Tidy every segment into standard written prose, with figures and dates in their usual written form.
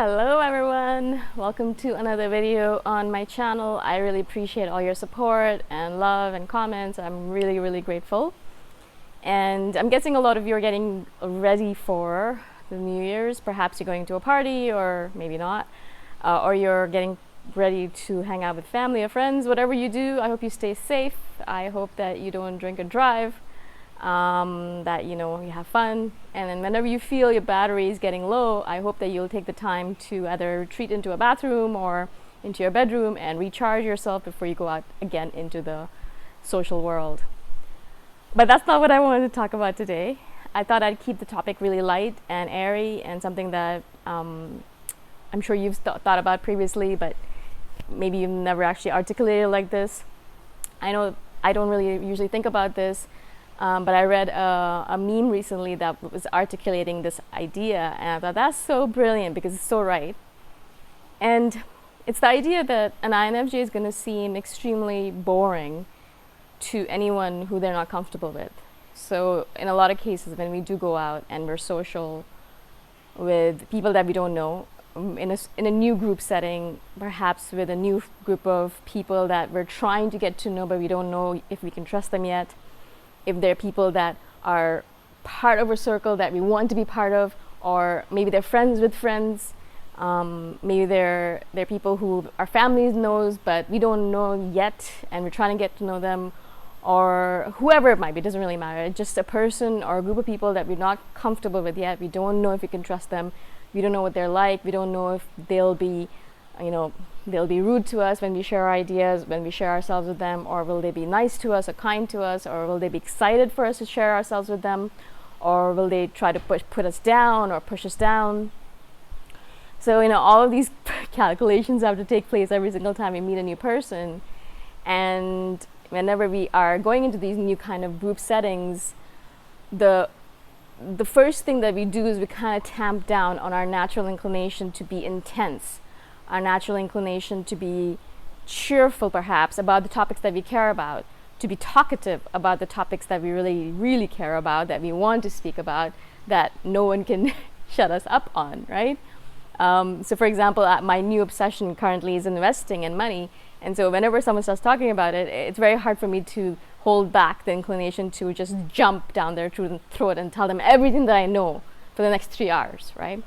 Hello everyone, welcome to another video on my channel. I really appreciate all your support and love and comments. I'm really grateful, and I'm guessing a lot of you are getting ready for the New Year's. Perhaps you're going to a party, or maybe not, or you're getting ready to hang out with family or friends. Whatever you do, I hope you stay safe. I hope that you don't drink and drive, that you have fun, and then whenever you feel your battery is getting low, I hope that you'll take the time to either retreat into a bathroom or into your bedroom and recharge yourself before you go out again into the social world. But that's not what I wanted to talk about today. I thought I'd keep the topic really light and airy, and something that I'm sure you've thought about previously, but maybe you've never actually articulated like this. I know I don't really usually think about this, but I read a meme recently that was articulating this idea, and I thought that's so brilliant because it's so right. And it's the idea that an INFJ is going to seem extremely boring to anyone who they're not comfortable with. So in a lot of cases, when we do go out and we're social with people that we don't know, in a new group setting, perhaps with a new group of people that we're trying to get to know, but we don't know if we can trust them yet, if they're people that are part of a circle that we want to be part of, or maybe they're friends with friends, maybe they're people who our families knows but we don't know yet and we're trying to get to know them, or whoever it might be, it doesn't really matter. It's just a person or a group of people that we're not comfortable with yet. We don't know if we can trust them. We don't know what they're like. We don't know if they'll be rude to us when we share our ideas, when we share ourselves with them, or will they be nice to us or kind to us, or will they be excited for us to share ourselves with them, or will they try to put us down or push us down. So all of these calculations have to take place every single time we meet a new person. And whenever we are going into these new kind of group settings, the first thing that we do is we kind of tamp down on our natural inclination to be intense, our natural inclination to be cheerful perhaps about the topics that we care about, to be talkative about the topics that we really care about, that we want to speak about, that no one can shut us up on, right? So for example, my new obsession currently is investing and money, and so whenever someone starts talking about it, it's very hard for me to hold back the inclination to just jump down their throat and tell them everything that I know for the next 3 hours, right?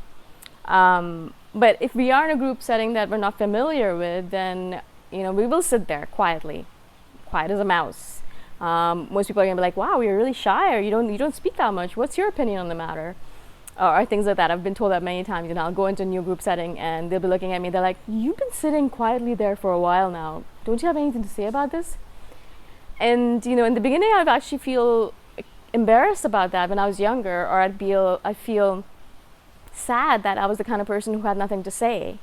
But if we are in a group setting that we're not familiar with, then we will sit there quietly, quiet as a mouse. Most people are gonna be like, "Wow, you're really shy, or you don't speak that much. What's your opinion on the matter?" Or things like that. I've been told that many times. I'll go into a new group setting and they'll be looking at me. They're like, "You've been sitting quietly there for a while now. Don't you have anything to say about this?" And in the beginning, I'd actually feel embarrassed about that when I was younger, or I feel sad that I was the kind of person who had nothing to say.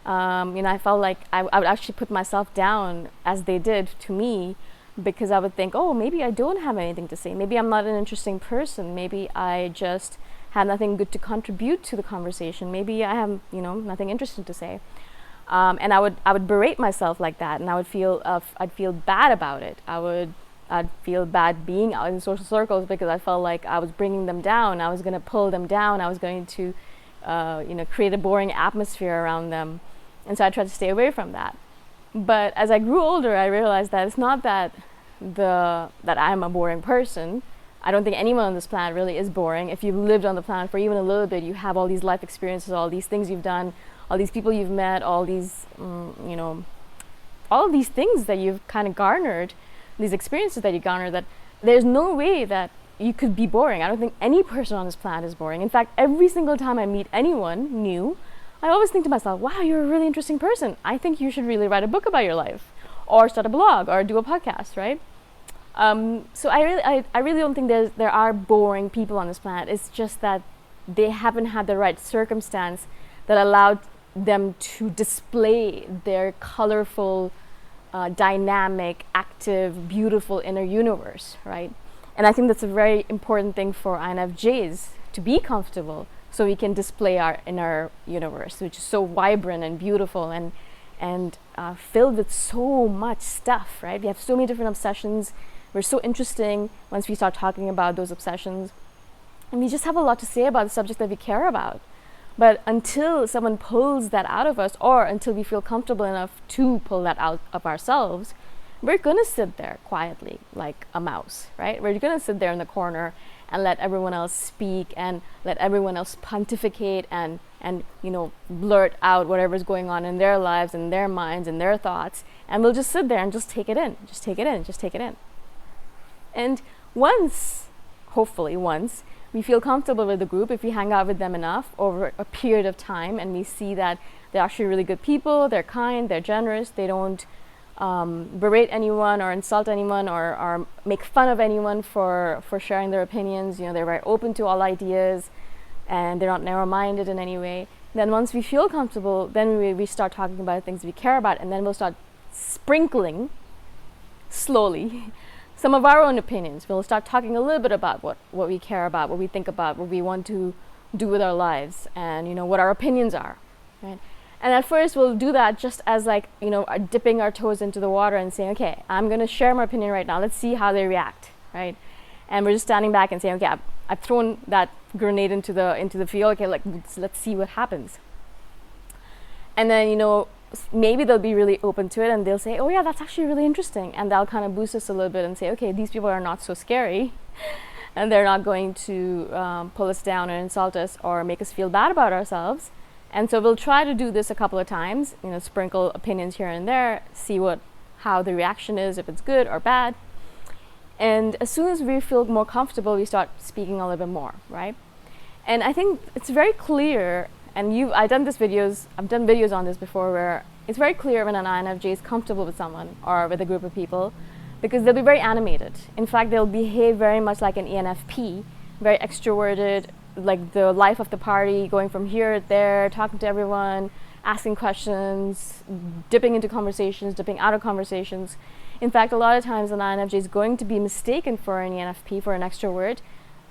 I felt like I would actually put myself down as they did to me, because I would think, oh, maybe I don't have anything to say. Maybe I'm not an interesting person. Maybe I just have nothing good to contribute to the conversation. Maybe I have nothing interesting to say. And I would berate myself like that, and I'd feel bad about it. I'd feel bad being out in social circles because I felt like I was bringing them down. I was going to pull them down. I was going to, create a boring atmosphere around them, and so I tried to stay away from that. But as I grew older, I realized that it's not that I'm a boring person. I don't think anyone on this planet really is boring. If you've lived on the planet for even a little bit, you have all these life experiences, all these things you've done, all these people you've met, all these, all of these things that you've kind of garnered, these experiences that you garnered, that there's no way that you could be boring. I don't think any person on this planet is boring. In fact, every single time I meet anyone new, I always think to myself, wow, you're a really interesting person. I think you should really write a book about your life, or start a blog, or do a podcast, right? So I really don't think there are boring people on this planet. It's just that they haven't had the right circumstance that allowed them to display their colorful, dynamic, active, beautiful inner universe, right? And I think that's a very important thing for INFJs, to be comfortable so we can display our inner universe, which is so vibrant and beautiful and filled with so much stuff, right? We have so many different obsessions. We're so interesting once we start talking about those obsessions. And we just have a lot to say about the subject that we care about. But until someone pulls that out of us, or until we feel comfortable enough to pull that out of ourselves, we're gonna sit there quietly like a mouse, right? We're gonna sit there in the corner and let everyone else speak and let everyone else pontificate and blurt out whatever's going on in their lives and their minds and their thoughts, and we'll just sit there and just take it in, just take it in, just take it in. And once, hopefully once, we feel comfortable with the group, if we hang out with them enough over a period of time and we see that they're actually really good people, they're kind, they're generous, they don't berate anyone or insult anyone or make fun of anyone for sharing their opinions, they're very open to all ideas and they're not narrow-minded in any way, then once we feel comfortable, then we start talking about things we care about, and then we'll start sprinkling slowly some of our own opinions. We'll start talking a little bit about what we care about, what we think about, what we want to do with our lives, and what our opinions are, right? And at first we'll do that just as dipping our toes into the water and saying, okay, I'm going to share my opinion right now. Let's see how they react, right? And we're just standing back and saying, okay, I've thrown that grenade into the field. Okay, let's see what happens. And then maybe they'll be really open to it and they'll say, oh yeah, that's actually really interesting, and that'll kind of boost us a little bit and say, okay, these people are not so scary and they're not going to pull us down or insult us or make us feel bad about ourselves. And so we'll try to do this a couple of times, sprinkle opinions here and there, see how the reaction is, if it's good or bad. And as soon as we feel more comfortable, we start speaking a little bit more, right? And I think it's very clear, and I've done videos on this before, where it's very clear when an INFJ is comfortable with someone or with a group of people, because they'll be very animated. In fact, they'll behave very much like an ENFP, very extroverted, like the life of the party, going from here to there, talking to everyone, asking questions, dipping into conversations, dipping out of conversations. In fact, a lot of times an INFJ is going to be mistaken for an ENFP, for an extrovert,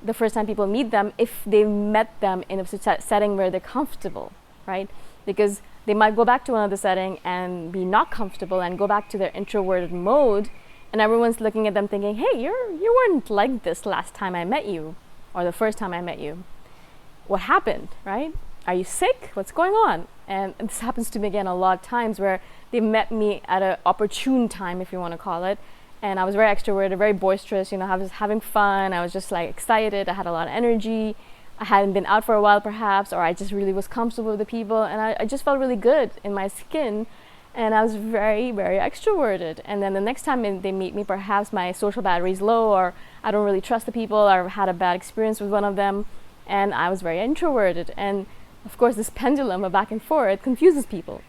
the first time people meet them, if they've met them in a setting where they're comfortable, right? Because they might go back to another setting and be not comfortable and go back to their introverted mode, and everyone's looking at them thinking, hey, you weren't like this last time I met you, or the first time I met you. What happened, right? Are you sick? What's going on? And this happens to me again a lot of times, where they met me at an opportune time, if you want to call it, and I was very extroverted, very boisterous, I was having fun, I was just excited, I had a lot of energy, I hadn't been out for a while perhaps, or I just really was comfortable with the people, and I just felt really good in my skin, and I was very, very extroverted. And then the next time they meet me, perhaps my social battery is low, or I don't really trust the people, or I've had a bad experience with one of them, and I was very introverted. And of course, this pendulum of back and forth confuses people.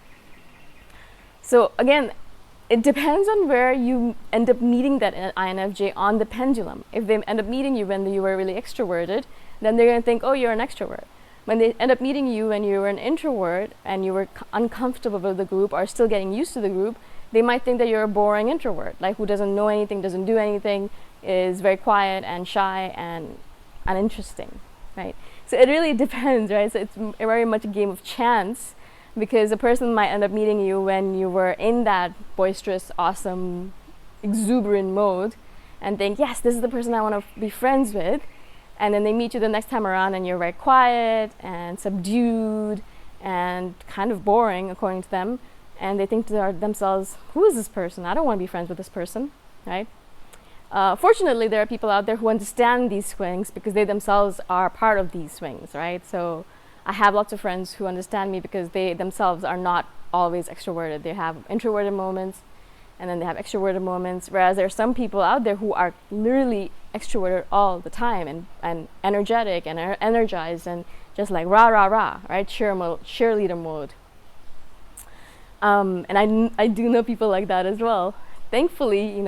So again, it depends on where you end up meeting that INFJ on the pendulum. If they end up meeting you when you were really extroverted, then they're going to think, oh, you're an extrovert. When they end up meeting you when you were an introvert and you were uncomfortable with the group or still getting used to the group, they might think that you're a boring introvert, who doesn't know anything, doesn't do anything, is very quiet and shy and uninteresting, right? So it really depends, right? So it's very much a game of chance, because a person might end up meeting you when you were in that boisterous, awesome, exuberant mode and think, yes, this is the person I want to be friends with. And then they meet you the next time around and you're very quiet and subdued and kind of boring, according to them. And they think to themselves, who is this person? I don't want to be friends with this person, right? Fortunately, there are people out there who understand these swings, because they themselves are part of these swings, right? So I have lots of friends who understand me because they themselves are not always extroverted. They have introverted moments and then they have extroverted moments, whereas there are some people out there who are literally extroverted all the time and energetic and energized and just rah, rah, rah, right? Cheerleader mode. And I do know people like that as well. Thankfully,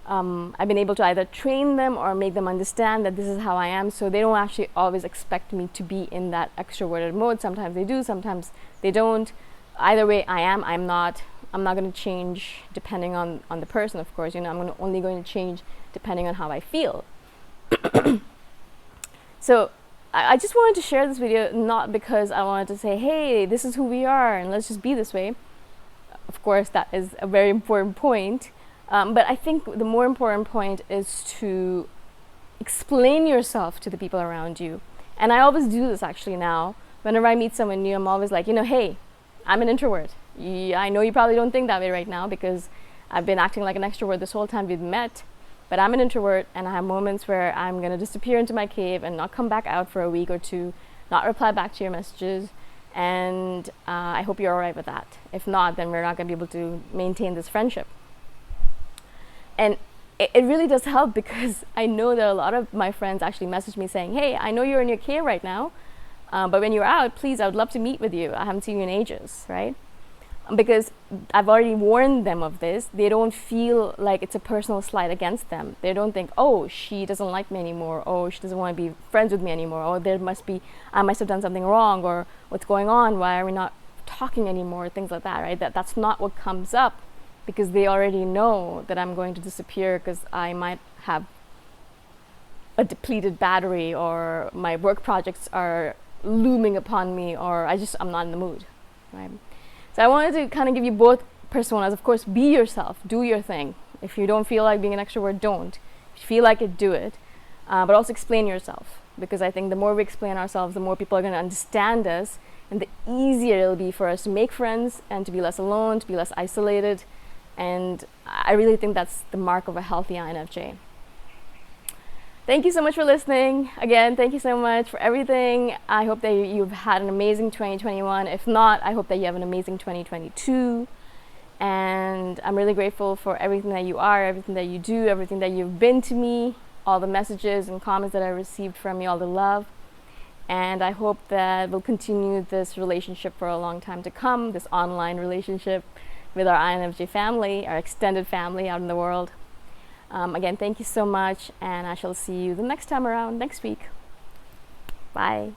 I've been able to either train them or make them understand that this is how I am, so they don't actually always expect me to be in that extroverted mode. Sometimes they do, sometimes they don't. Either way, I'm not going to change depending on the person, of course. I'm only going to change depending on how I feel. So I just wanted to share this video, not because I wanted to say, hey, this is who we are and let's just be this way. Of course, that is a very important point. But I think the more important point is to explain yourself to the people around you. And I always do this actually now whenever I meet someone new, I'm always like, hey, I'm an introvert. I know you probably don't think that way right now because I've been acting like an extrovert this whole time we've met, but I'm an introvert, and I have moments where I'm going to disappear into my cave and not come back out for a week or two, not reply back to your messages, and I hope you're all right with that. If not, then we're not going to be able to maintain this friendship. And it really does help, because I know that a lot of my friends actually message me saying, hey, I know you're in your cave right now, but when you're out, please, I would love to meet with you. I haven't seen you in ages, right? Because I've already warned them of this. They don't feel like it's a personal slight against them. They don't think, oh, she doesn't like me anymore. Oh, she doesn't want to be friends with me anymore. Oh, I must have done something wrong, or what's going on? Why are we not talking anymore? Things like that, right? That's not what comes up, because they already know that I'm going to disappear because I might have a depleted battery, or my work projects are looming upon me, or I'm not in the mood, right? So I wanted to kind of give you both personas. Of course, be yourself, do your thing. If you don't feel like being an extrovert, don't. If you feel like it, do it. But also explain yourself, because I think the more we explain ourselves, the more people are going to understand us, and the easier it'll be for us to make friends and to be less alone, to be less isolated. And I really think that's the mark of a healthy INFJ. Thank you so much for listening. Again, thank you so much for everything. I hope that you've had an amazing 2021. If not, I hope that you have an amazing 2022. And I'm really grateful for everything that you are, everything that you do, everything that you've been to me, all the messages and comments that I received from you, all the love. And I hope that we'll continue this relationship for a long time to come, this online relationship with our INFJ family, our extended family out in the world. Again, thank you so much, and I shall see you the next time around next week. Bye.